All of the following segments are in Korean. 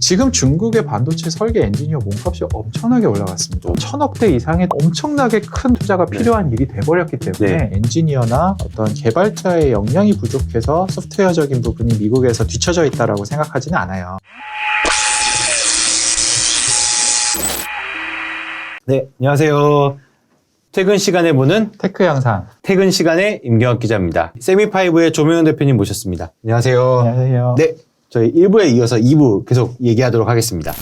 지금 중국의 반도체 설계 엔지니어 몸값이 엄청나게 올라갔습니다. 1000억대 이상의 엄청나게 큰 투자가 필요한 일이 돼버렸기 때문에 엔지니어나 어떤 개발자의 역량이 부족해서 소프트웨어적인 부분이 미국에서 뒤처져 있다고 생각하지는 않아요. 네, 안녕하세요. 퇴근 시간에 보는 테크 영상. 퇴근 시간에 임경학 기자입니다. 세미파이브의 조명현 대표님 모셨습니다. 안녕하세요. 안녕하세요. 네, 저희 1부에 이어서 2부 계속 얘기하도록 하겠습니다.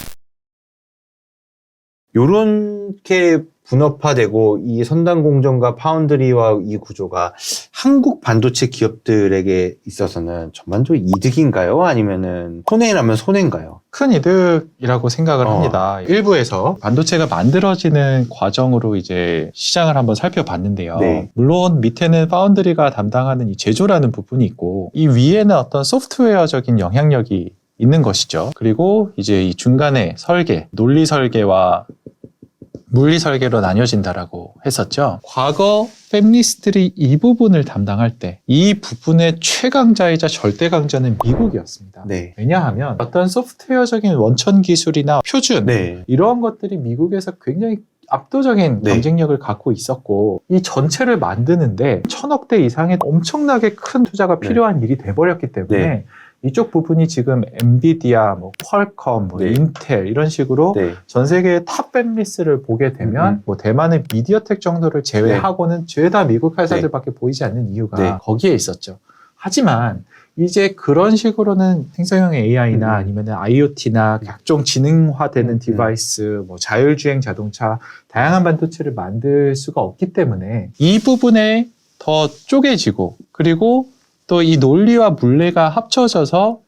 요렇게 분업화되고 이 선단 공정과 파운드리와 이 구조가 한국 반도체 기업들에게 있어서는 전반적으로 이득인가요? 아니면은 손해라면 손해인가요? 큰 이득이라고 생각을 합니다. 일부에서 반도체가 만들어지는 과정으로 이제 시장을 한번 살펴봤는데요. 네. 물론 밑에는 파운드리가 담당하는 이 제조라는 부분이 있고 이 위에는 어떤 소프트웨어적인 영향력이 있는 것이죠. 그리고 이제 이 중간에 설계, 논리 설계와 물리 설계로 나뉘어진다라고 했었죠. 과거 팹리스들이 이 부분을 담당할 때 이 부분의 최강자이자 절대 강자는 미국이었습니다. 네. 왜냐하면 어떤 소프트웨어적인 원천 기술이나 표준 네. 이러한 것들이 미국에서 굉장히 압도적인 네. 경쟁력을 갖고 있었고 이 전체를 만드는데 1000억대 이상의 엄청나게 큰 투자가 필요한 일이 돼버렸기 때문에 네. 이쪽 부분이 지금 엔비디아, 퀄컴, 네. 인텔 이런 식으로 네. 전 세계의 탑 팹리스를 보게 되면 대만의 미디어텍 정도를 제외하고는 죄다 미국 회사들밖에 보이지 않는 이유가 거기에 있었죠. 하지만 이제 그런 식으로는 생성형 AI나 아니면 IoT나 각종 지능화되는 디바이스, 자율주행 자동차, 다양한 반도체를 만들 수가 없기 때문에 이 부분에 더 쪼개지고 그리고 또 이 논리와 물리가 합쳐져서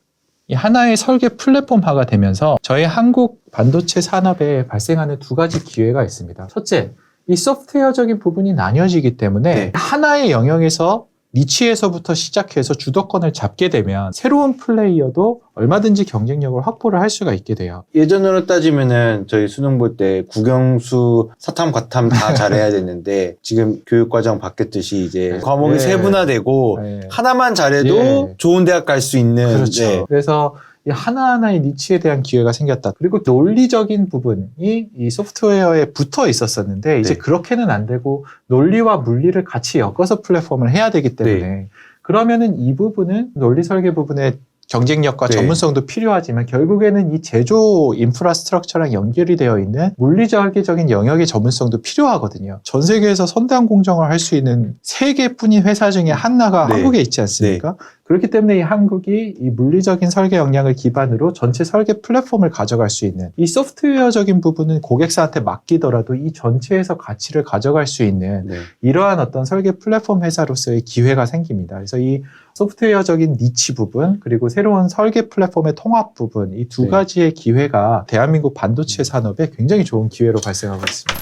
이 하나의 설계 플랫폼화가 되면서 저희 한국 반도체 산업에 발생하는 두 가지 기회가 있습니다. 첫째, 이 소프트웨어적인 부분이 나뉘어지기 때문에 하나의 영역에서 니치에서부터 시작해서 주도권을 잡게 되면 새로운 플레이어도 얼마든지 경쟁력을 확보를 할 수가 있게 돼요. 예전으로 따지면은 저희 수능 볼 때 국영수, 사탐, 과탐 다 잘해야 되는데 지금 교육과정 바뀌었듯이 이제 과목이 세분화되고 하나만 잘해도 좋은 대학 갈 수 있는. 그렇죠. 그래서 이 하나하나의 니치에 대한 기회가 생겼다. 그리고 논리적인 부분이 이 소프트웨어에 붙어 있었었는데 이제 그렇게는 안 되고 논리와 물리를 같이 엮어서 플랫폼을 해야 되기 때문에 그러면은 이 부분은 논리 설계 부분의 경쟁력과 전문성도 필요하지만 결국에는 이 제조 인프라스트럭처랑 연결이 되어 있는 물리설계적인 영역의 전문성도 필요하거든요. 전 세계에서 선단 공정을 할 수 있는 3개뿐인 회사 중에 하나가 한국에 있지 않습니까? 그렇기 때문에 이 한국이 이 물리적인 설계 역량을 기반으로 전체 설계 플랫폼을 가져갈 수 있는 이 소프트웨어적인 부분은 고객사한테 맡기더라도 이 전체에서 가치를 가져갈 수 있는 이러한 어떤 설계 플랫폼 회사로서의 기회가 생깁니다. 그래서 이 소프트웨어적인 니치 부분 그리고 새로운 설계 플랫폼의 통합 부분 이 두 가지의 기회가 대한민국 반도체 산업에 굉장히 좋은 기회로 발생하고 있습니다.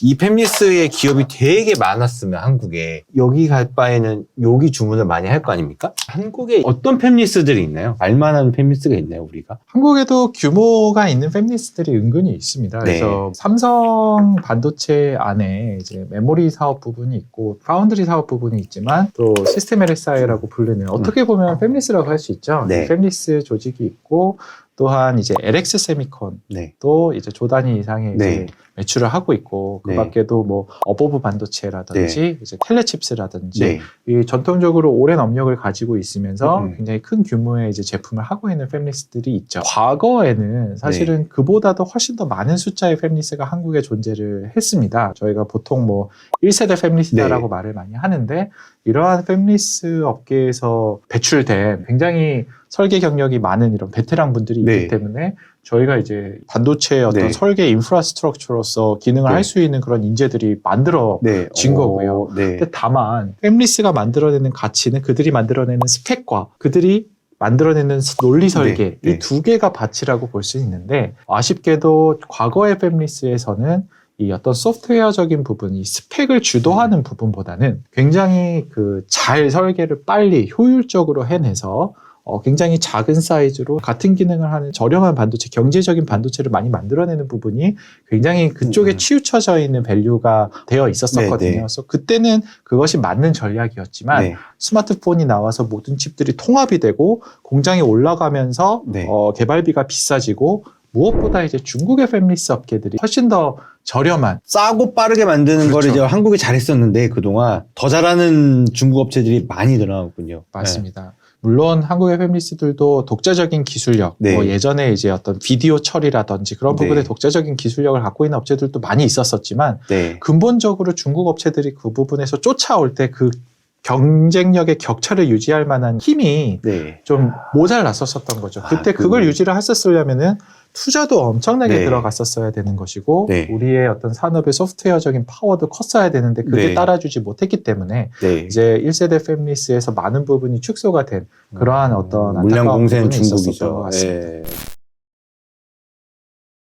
이 팹리스의 기업이 되게 많았으면 한국에 여기 갈 바에는 여기 주문을 많이 할 거 아닙니까? 한국에 어떤 팹리스들이 있나요? 알만한 팹리스가 있나요, 우리가? 한국에도 규모가 있는 팹리스들이 은근히 있습니다. 그래서 삼성 반도체 안에 이제 메모리 사업 부분이 있고 파운드리 사업 부분이 있지만 또 시스템 LSI라고 부르는 어떻게 보면 팹리스라고 할 수 있죠. 팹리스 조직이 있고 또한 이제 LX 세미콘도 이제 조 단위 이상의 이제 매출을 하고 있고 그 밖에도 어버브 반도체라든지 이제 텔레칩스라든지 이 전통적으로 오랜 업력을 가지고 있으면서 굉장히 큰 규모의 이제 제품을 하고 있는 팹리스들이 있죠. 과거에는 사실은 그보다도 훨씬 더 많은 숫자의 팹리스가 한국에 존재를 했습니다. 저희가 보통 1세대 팹리스다라고 말을 많이 하는데 이러한 팹리스 업계에서 배출된 굉장히 설계 경력이 많은 이런 베테랑 분들이 있기 때문에 저희가 이제 반도체의 어떤 설계 인프라스트럭처로서 기능을 할 수 있는 그런 인재들이 만들어진 거고요. 근데 다만 팹리스가 만들어내는 가치는 그들이 만들어내는 스펙과 그들이 만들어내는 논리 설계 이 두 개가 가치라고 볼 수 있는데 아쉽게도 과거의 팹리스에서는 이 어떤 소프트웨어적인 부분, 이 스펙을 주도하는 부분보다는 굉장히 잘 설계를 빨리 효율적으로 해내서 굉장히 작은 사이즈로 같은 기능을 하는 저렴한 반도체, 경제적인 반도체를 많이 만들어내는 부분이 굉장히 그쪽에 치우쳐져 있는 밸류가 되어 있었거든요. 네, 네. 그래서 그때는 그것이 맞는 전략이었지만 네. 스마트폰이 나와서 모든 칩들이 통합이 되고 공장이 올라가면서 네. 개발비가 비싸지고 무엇보다 이제 중국의 팹리스 업계들이 훨씬 더 저렴한 싸고 빠르게 만드는 그렇죠. 거를 이제 한국이 잘했었는데 그동안 더 잘하는 중국 업체들이 많이 늘어나군요. 맞습니다. 물론 한국의 팹리스들도 독자적인 기술력, 네. 뭐 예전에 이제 어떤 비디오 처리라든지 그런 네. 부분에 독자적인 기술력을 갖고 있는 업체들도 많이 있었었지만 네. 근본적으로 중국 업체들이 그 부분에서 쫓아올 때 그 경쟁력의 격차를 유지할 만한 힘이 네. 좀 모자랐었던 거죠. 그때 그걸 유지를 했었으려면은 투자도 엄청나게 네. 들어갔었어야 되는 것이고 네. 우리의 어떤 산업의 소프트웨어적인 파워도 컸어야 되는데 그게 네. 따라주지 못했기 때문에 네. 이제 1세대 팹리스에서 많은 부분이 축소가 된 그러한 어떤 물량 안타까운 공세는 부분이 있었었던 것 중국이죠. 같습니다. 예.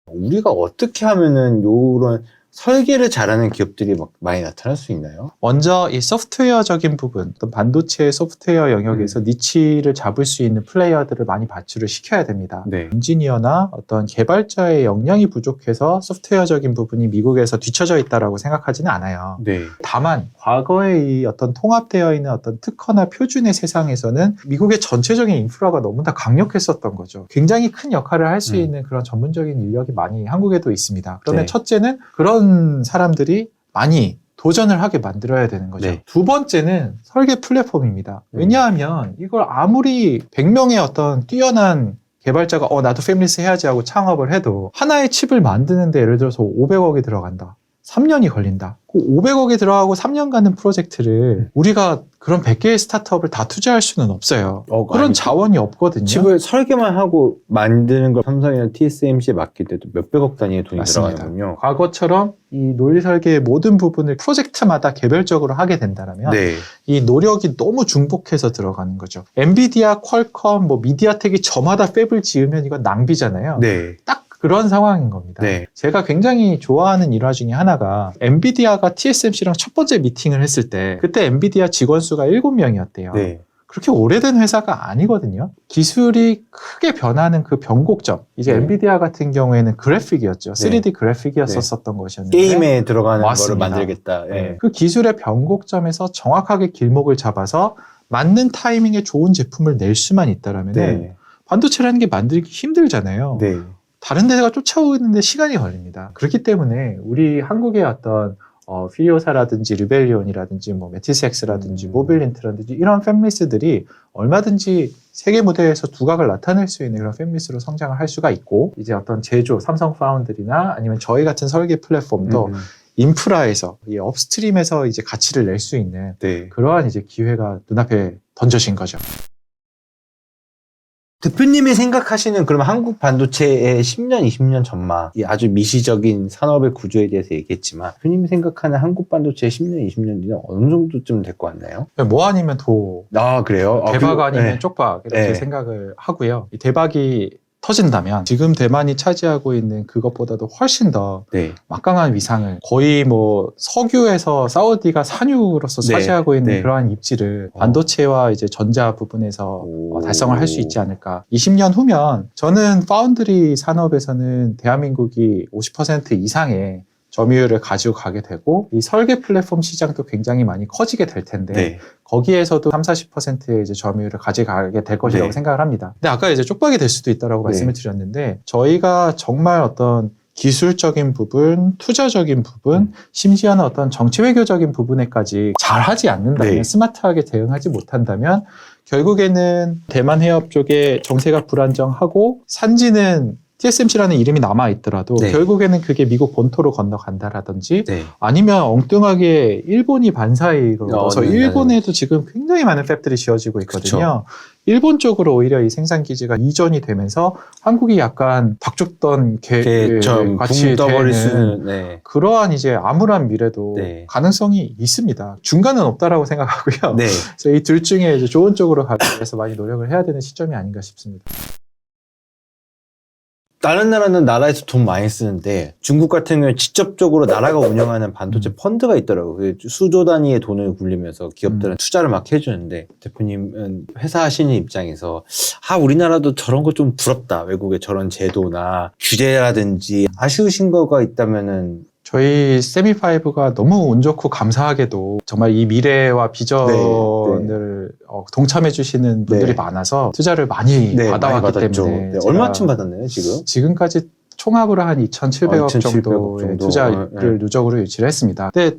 우리가 어떻게 하면은 요런 설계를 잘하는 기업들이 막 많이 나타날 수 있나요? 먼저 이 소프트웨어적인 부분, 어떤 반도체 소프트웨어 영역에서 니치를 잡을 수 있는 플레이어들을 많이 발출을 시켜야 됩니다. 네. 엔지니어나 어떤 개발자의 역량이 부족해서 소프트웨어적인 부분이 미국에서 뒤처져 있다라고 생각하지는 않아요. 네. 다만 과거에 이 어떤 통합되어 있는 어떤 특허나 표준의 세상에서는 미국의 전체적인 인프라가 너무나 강력했었던 거죠. 굉장히 큰 역할을 할 수 있는 그런 전문적인 인력이 많이 한국에도 있습니다. 그러면 네. 첫째는 그런 사람들이 많이 도전을 하게 만들어야 되는 거죠. 네. 두 번째는 설계 플랫폼입니다. 왜냐하면 이걸 아무리 100명의 어떤 뛰어난 개발자가 나도 팹리스 해야지 하고 창업을 해도 하나의 칩을 만드는데 예를 들어서 500억이 들어간다. 3년이 걸린다. 그 500억이 들어가고 3년 가는 프로젝트를 우리가 그런 100개의 스타트업을 다 투자할 수는 없어요. 그런 아니, 자원이 없거든요. 칩을 설계만 하고 만드는 걸 삼성이나 TSMC에 맡길 때도 몇백억 단위의 돈이 맞습니다. 들어가는군요. 과거처럼 이 논리 설계의 모든 부분을 프로젝트마다 개별적으로 하게 된다면 네. 이 노력이 너무 중복해서 들어가는 거죠. 엔비디아, 퀄컴, 미디아텍이 저마다 팹을 지으면 이건 낭비잖아요. 네. 딱 그런 상황인 겁니다. 네. 제가 굉장히 좋아하는 일화 중에 하나가 엔비디아가 TSMC랑 첫 번째 미팅을 했을 때 그때 엔비디아 직원 수가 7명이었대요. 네. 그렇게 오래된 회사가 아니거든요. 기술이 크게 변하는 그 변곡점. 이제 네. 엔비디아 같은 경우에는 그래픽이었죠. 네. 3D 그래픽이었었던 것이었는데 게임에 들어가는 맞습니다. 거를 만들겠다. 예. 그 기술의 변곡점에서 정확하게 길목을 잡아서 맞는 타이밍에 좋은 제품을 낼 수만 있다라면 네. 반도체라는 게 만들기 힘들잖아요. 네. 다른 데가 쫓아오는데 시간이 걸립니다. 그렇기 때문에 우리 한국의 어떤 피리오사라든지 르벨리온이라든지 메티스엑스라든지 모빌린트라든지 이런 팹리스들이 얼마든지 세계 무대에서 두각을 나타낼 수 있는 그런 팹리스로 성장을 할 수가 있고 이제 어떤 제조, 삼성 파운드리나 아니면 저희 같은 설계 플랫폼도 인프라에서 이 업스트림에서 이제 가치를 낼 수 있는 네. 그러한 이제 기회가 눈앞에 던져진 거죠. 대표님이 생각하시는 그럼 한국 반도체의 10년, 20년 전망, 이 아주 미시적인 산업의 구조에 대해서 얘기했지만 대표님이 생각하는 한국 반도체의 10년, 20년 뒤는 어느 정도쯤 될 것 같나요? 뭐 아니면 도, 아, 그래요? 대박 그리고, 아니면 네. 쪽박 이렇게 네. 생각을 하고요. 이 대박이 터진다면 지금 대만이 차지하고 있는 그것보다도 훨씬 더 네. 막강한 위상을 거의 석유에서 사우디가 산유로서 네. 차지하고 있는 네. 그러한 입지를 반도체와 이제 전자 부분에서 오. 달성을 할 수 있지 않을까. 20년 후면 저는 파운드리 산업에서는 대한민국이 50% 이상의 점유율을 가지고 가게 되고 이 설계 플랫폼 시장도 굉장히 많이 커지게 될 텐데 네. 거기에서도 30-40%의 이제 점유율을 가져가게 될 것이라고 네. 생각을 합니다. 근데 아까 이제 쪽박이 될 수도 있다라고 말씀을 드렸는데 저희가 정말 어떤 기술적인 부분, 투자적인 부분, 심지어는 어떤 정치 외교적인 부분에까지 잘하지 않는다면 네. 스마트하게 대응하지 못한다면 결국에는 대만 해협 쪽에 정세가 불안정하고 산지는 TSMC라는 이름이 남아있더라도 네. 결국에는 그게 미국 본토로 건너간다라든지 네. 아니면 엉뚱하게 일본이 반사이익을 얻어서 네, 일본에도 지금 굉장히 많은 팹들이 지어지고 있거든요. 일본 쪽으로 오히려 이 생산 기지가 이전이 되면서 한국이 약간 박 죽던 같이 붕 되는 수는 네. 그러한 이제 암울한 미래도 네. 가능성이 있습니다. 중간은 없다라고 생각하고요. 네. 그래서 이 둘 중에 이제 좋은 쪽으로 가기 위해서 많이 노력을 해야 되는 시점이 아닌가 싶습니다. 다른 나라는 나라에서 돈 많이 쓰는데 중국 같은 경우에 직접적으로 나라가 운영하는 반도체 펀드가 있더라고요. 그게 수조 단위의 돈을 굴리면서 기업들은 투자를 막 해주는데 대표님은 회사 하시는 입장에서 우리나라도 저런 거 좀 부럽다. 외국의 저런 제도나 규제라든지 아쉬우신 거가 있다면은 저희 세미5가 너무 운 좋고 감사하게도 정말 이 미래와 비전을 동참해 주시는 분들이 많아서 투자를 많이 받아왔기 많이 때문에 얼마쯤 받았나요 지금? 지금까지 총합으로 한 2,700억 정도의 투자를 누적으로 유치를 했습니다. 근데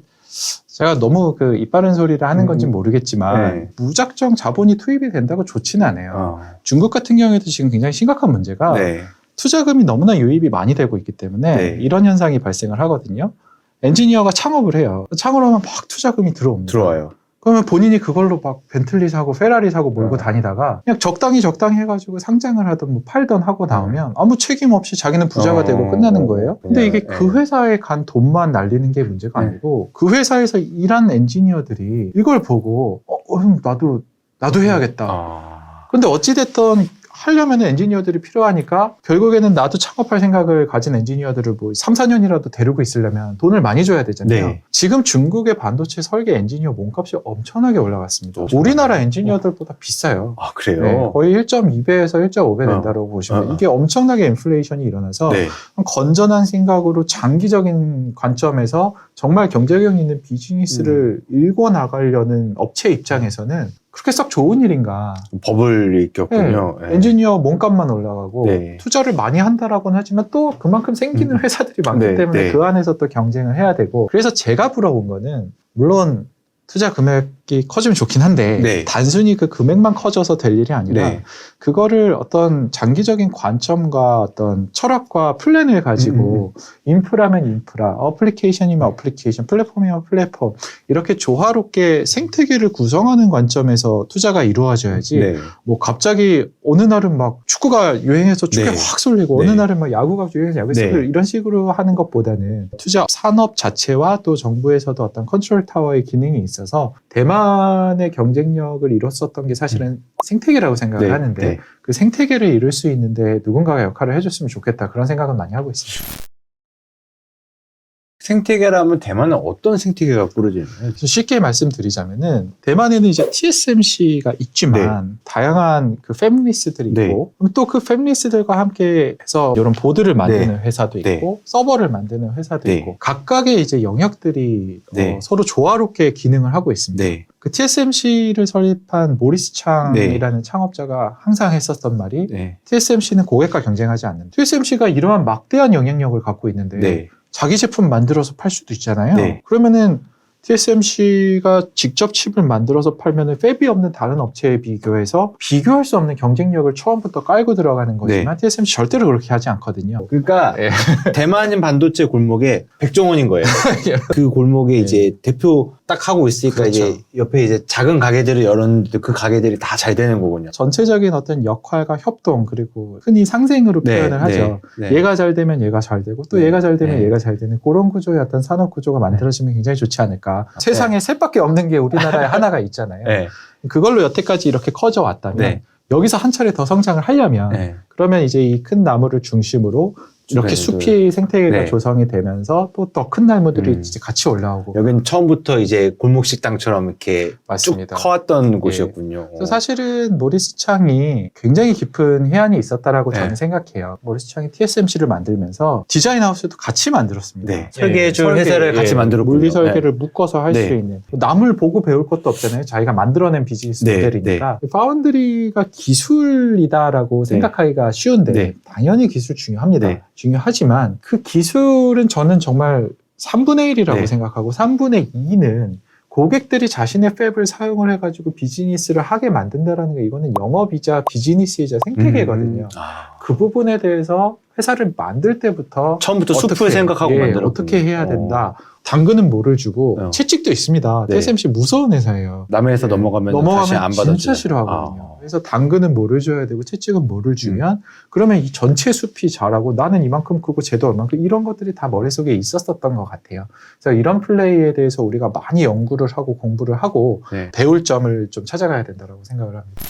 제가 너무 입 바른 소리를 하는 건지 모르겠지만 무작정 자본이 투입이 된다고 좋지는 않아요. 중국 같은 경우에도 지금 굉장히 심각한 문제가 투자금이 너무나 유입이 많이 되고 있기 때문에 이런 현상이 발생을 하거든요. 엔지니어가 창업을 해요. 창업을 하면 막 투자금이 들어와요. 그러면 본인이 그걸로 막 벤틀리 사고 페라리 사고 몰고 다니다가 그냥 적당히 해가지고 상장을 하든 뭐 팔든 하고 나오면 아무 책임 없이 자기는 부자가 되고 끝나는 거예요. 근데 이게 그 회사에 간 돈만 날리는 게 문제가 아니고 그 회사에서 일한 엔지니어들이 이걸 보고 나도 해야겠다. 근데 어찌됐든 하려면 엔지니어들이 필요하니까 결국에는 나도 창업할 생각을 가진 엔지니어들을 뭐 3, 4년이라도 데리고 있으려면 돈을 많이 줘야 되잖아요. 지금 중국의 반도체 설계 엔지니어 몸값이 엄청나게 올라갔습니다. 우리나라 엔지니어들보다 비싸요. 그래요? 거의 1.2배에서 1.5배 된다고 보시면 이게 엄청나게 인플레이션이 일어나서 건전한 생각으로 장기적인 관점에서 정말 경제력 있는 비즈니스를 일궈 나가려는 업체 입장에서는 그렇게 썩 좋은 일인가. 버블이 일으켰군요. 엔지니어 몸값만 올라가고 투자를 많이 한다라고는 하지만 또 그만큼 생기는 회사들이 많기 때문에 그 안에서 또 경쟁을 해야 되고 그래서 제가 부러운 거는 물론 투자 금액이 커지면 좋긴 한데 단순히 그 금액만 커져서 될 일이 아니라 그거를 어떤 장기적인 관점과 어떤 철학과 플랜을 가지고 인프라면 인프라, 어플리케이션이면 어플리케이션, 플랫폼이면 플랫폼 이렇게 조화롭게 생태계를 구성하는 관점에서 투자가 이루어져야지 뭐 갑자기 어느 날은 막 축구가 유행해서 축구에 확 쏠리고 어느 날은 막 야구가 유행해서 야구에 쏠리고 이런 식으로 하는 것보다는 투자 산업 자체와 또 정부에서도 어떤 컨트롤 타워의 기능이 있어서 대만의 경쟁력을 이뤘었던 게 사실은 생태계라고 생각을 하는데 그 생태계를 이룰 수 있는데 누군가가 역할을 해줬으면 좋겠다 그런 생각은 많이 하고 있습니다. 생태계라면 대만은 어떤 생태계가 꾸려지나요? 쉽게 말씀드리자면은 대만에는 이제 TSMC가 있지만 다양한 그 패밀리스들이 있고 또 그 패밀리스들과 함께 해서 이런 보드를 만드는 회사도 있고 서버를 만드는 회사도 있고 각각의 이제 영역들이 서로 조화롭게 기능을 하고 있습니다. 그 TSMC를 설립한 모리스 창이라는 창업자가 항상 했었던 말이 TSMC는 고객과 경쟁하지 않는다. TSMC가 이러한 막대한 영향력을 갖고 있는데 자기 제품 만들어서 팔 수도 있잖아요. 그러면은 TSMC가 직접 칩을 만들어서 팔면은 팹이 없는 다른 업체에 비교해서 비교할 수 없는 경쟁력을 처음부터 깔고 들어가는 거지만 TSMC 절대로 그렇게 하지 않거든요. 그러니까 대만인 반도체 골목에 백종원인 거예요. 그 골목에 이제 대표 딱 하고 있으니까 이제 옆에 이제 작은 가게들을 열었는데 그 가게들이 다 잘 되는 거군요. 전체적인 어떤 역할과 협동 그리고 흔히 상생으로 표현을 하죠. 얘가 잘 되면 얘가 잘 되고 또 얘가 잘 되면 얘가 잘 되는 그런 구조의 어떤 산업 구조가 만들어지면 굉장히 좋지 않을까. 세상에 셋밖에 없는 게 우리나라에 하나가 있잖아요. 그걸로 여태까지 이렇게 커져 왔다면 여기서 한 차례 더 성장을 하려면 그러면 이제 이 큰 나무를 중심으로 이렇게 숲이 생태계가 조성이 되면서 또 더 큰 나무들이 이제 같이 올라오고 여긴 처음부터 이제 골목 식당처럼 이렇게 맞습니다. 쭉 커왔던 곳이었군요. 그래서 사실은 모리스 창이 굉장히 깊은 해안이 있었다라고 저는 생각해요. 모리스 창이 TSMC를 만들면서 디자인 하우스도 같이 만들었습니다. 설계해줄 회사를 같이 만들었군요. 물리 설계를 묶어서 할 수 있는 남을 보고 배울 것도 없잖아요. 자기가 만들어낸 비즈니스 모델이니까 파운드리가 기술이다라고 생각하기가 쉬운데 당연히 기술 중요합니다. 중요하지만 그 기술은 저는 정말 3분의 1이라고 생각하고 3분의 2는 고객들이 자신의 팹을 사용을 해가지고 비즈니스를 하게 만든다라는 게 이거는 영업이자 비즈니스이자 생태계거든요. 그 부분에 대해서 회사를 만들 때부터 처음부터 숲을 생각하고 만들었군요. 어떻게 해야 된다. 당근은 뭐를 주고 채찍도 있습니다. TSMC 무서운 회사예요. 남의 회사 넘어가면 다시 안 받아주죠. 진짜 싫어하거든요. 그래서 당근은 뭐를 줘야 되고 채찍은 뭐를 주면 그러면 이 전체 숲이 자라고 나는 이만큼 크고 쟤도 얼만큼 이런 것들이 다 머릿속에 있었던 것 같아요. 그래서 이런 플레이에 대해서 우리가 많이 연구를 하고 공부를 하고 배울 점을 좀 찾아가야 된다고 생각을 합니다.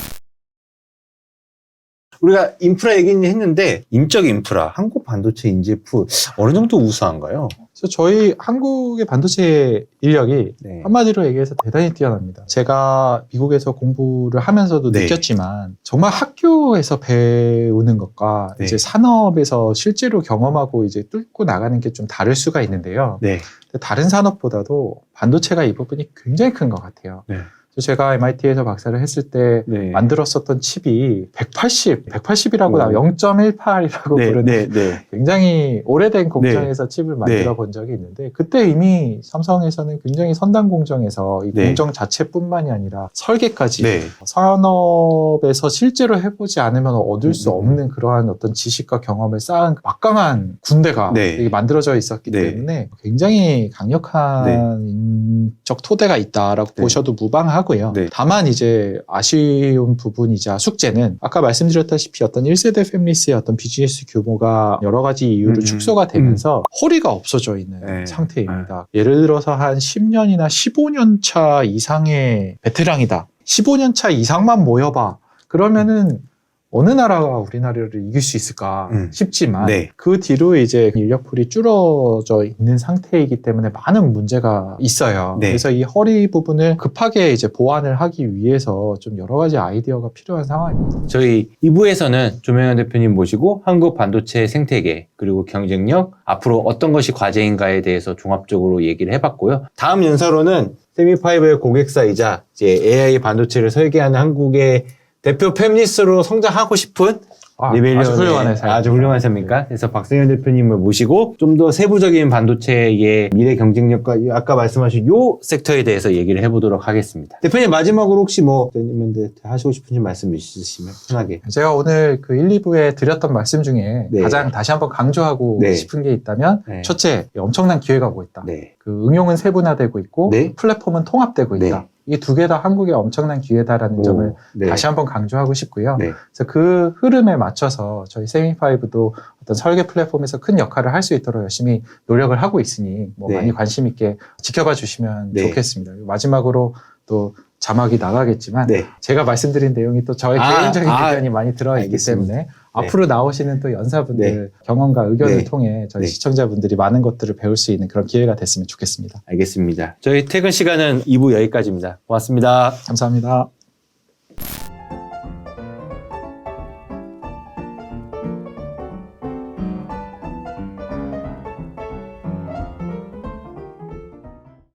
우리가 인프라 얘기는 했는데 인적 인프라, 한국 반도체 인재풀 어느 정도 우수한가요? 그래서 저희 한국의 반도체 인력이 네. 한마디로 얘기해서 대단히 뛰어납니다. 제가 미국에서 공부를 하면서도 네. 느꼈지만 정말 학교에서 배우는 것과 네. 이제 산업에서 실제로 경험하고 이제 뚫고 나가는 게 좀 다를 수가 있는데요. 네. 다른 산업보다도 반도체가 이 부분이 굉장히 큰 것 같아요. 네. 제가 MIT에서 박사를 했을 때 네. 만들었었던 칩이 180이라고 오. 나와 0.18이라고 네. 부르는 네. 네. 굉장히 오래된 공정에서 칩을 만들어 본 적이 있는데 그때 이미 삼성에서는 굉장히 선단 공정에서 이 네. 공정 자체뿐만이 아니라 설계까지 네. 산업에서 실제로 해보지 않으면 얻을 수 없는 그러한 어떤 지식과 경험을 쌓은 막강한 군대가 네. 이게 만들어져 있었기 네. 때문에 굉장히 강력한 인적 토대가 있다라고 네. 보셔도 무방하고요. 네. 다만 이제 아쉬운 부분이자 숙제는 아까 말씀드렸다시피 어떤 1세대 팹리스의 어떤 비즈니스 규모가 여러 가지 이유로 축소가 되면서 허리가 없어져 있는 네. 상태입니다. 예를 들어서 한 10년이나 15년 차 이상의 베테랑이다. 15년 차 이상만 모여봐. 그러면은 어느 나라가 우리나라를 이길 수 있을까 싶지만 네. 그 뒤로 이제 인력풀이 줄어져 있는 상태이기 때문에 많은 문제가 있어요. 네. 그래서 이 허리 부분을 급하게 이제 보완을 하기 위해서 좀 여러 가지 아이디어가 필요한 상황입니다. 저희 2부에서는 조명현 대표님 모시고 한국 반도체 생태계 그리고 경쟁력 앞으로 어떤 것이 과제인가에 대해서 종합적으로 얘기를 해봤고요. 다음 연사로는 세미파이브의 고객사이자 이제 AI 반도체를 설계하는 한국의 대표 팹리스로 성장하고 싶은 아주 훌륭한 회사입니다. 아주 훌륭한 회사입니까? 그래서 박성현 대표님을 모시고 좀 더 세부적인 반도체의 미래 경쟁력과 아까 말씀하신 요 섹터에 대해서 얘기를 해보도록 하겠습니다. 대표님 마지막으로 혹시 뭐 대표님한테 하시고 싶은 말씀 있으시면 편하게. 제가 오늘 그 1, 2부에 드렸던 말씀 중에 네. 가장 다시 한번 강조하고 네. 싶은 게 있다면 네. 첫째, 엄청난 기회가 오고 있다. 네. 그 응용은 세분화되고 있고 네. 플랫폼은 통합되고 있다. 네. 이 두 개 다 한국의 엄청난 기회다라는 점을 네. 다시 한번 강조하고 싶고요. 네. 그래서 그 흐름에 맞춰서 저희 세미파이브도 어떤 설계 플랫폼에서 큰 역할을 할 수 있도록 열심히 노력을 하고 있으니 뭐 네. 많이 관심 있게 지켜봐 주시면 네. 좋겠습니다. 마지막으로 또 자막이 나가겠지만 네. 제가 말씀드린 내용이 또 저의 개인적인 의견이 많이 들어있기 알겠습니다. 때문에 앞으로 나오시는 또 연사분들 경험과 의견을 네. 통해 저희 네. 시청자분들이 많은 것들을 배울 수 있는 그런 기회가 됐으면 좋겠습니다. 알겠습니다. 저희 퇴근 시간은 2부 여기까지입니다. 고맙습니다. 감사합니다.